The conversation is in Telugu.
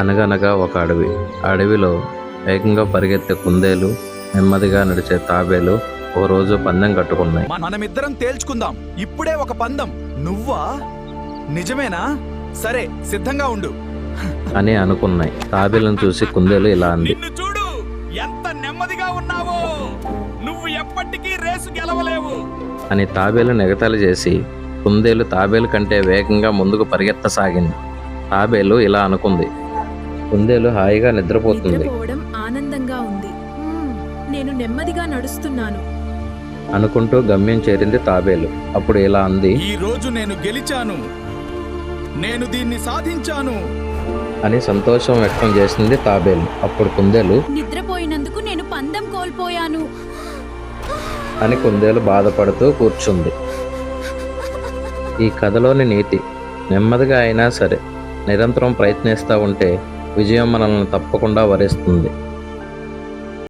అనగనగా ఒక అడవి. ఆ అడవిలో వేగంగా పరిగెత్తే కుందేలు, నెమ్మదిగా నడిచే తాబేలు ఓ రోజు పందెం కట్టుకున్నాయి. మనమిద్దరం తేల్చుకుందాం. ఇప్పుడే ఒక పందెం. నువ్వా? నిజమేనా? సరే, సిద్ధంగా ఉండు అని అనుకున్నాయి. తాబేలును చూసి కుందేలు ఇలా అంది. నిన్ను చూడు, ఎంత నెమ్మదిగా ఉన్నావో. నువ్వు ఎప్పటికీ రేసు గెలవలేవు అని తాబేలు ఎగతాళి చేసి కుందేలు తాబేలు కంటే వేగంగా ముందుకు పరిగెత్తసాగింది. తాబేలు ఇలా అనుకుంది, కుందేలు హాయిగా నిద్రపోతుంది. నిద్రపోవడం ఆనందంగా ఉంది. నేను నెమ్మదిగా నడుస్తున్నాను అనుకుంటూ గమ్యం చేరింది తాబేలు. అప్పుడు ఇలా అంది, ఈ రోజు నేను గెలిచాను, నేను దీన్ని సాధించాను అని సంతోషం వ్యక్తం చేసింది తాబేలు. అప్పుడు కుందేలు నిద్రపోయినందుకు నేను పందెం కోల్పోయాను అని కుందేలు బాధపడుతూ కూర్చుంది. ఈ కథలోని నీతి, నెమ్మదిగా అయినా సరే నిరంతరం ప్రయత్నిస్తూ ఉంటే విజయం మనల్ని తప్పకుండా వరిస్తుంది.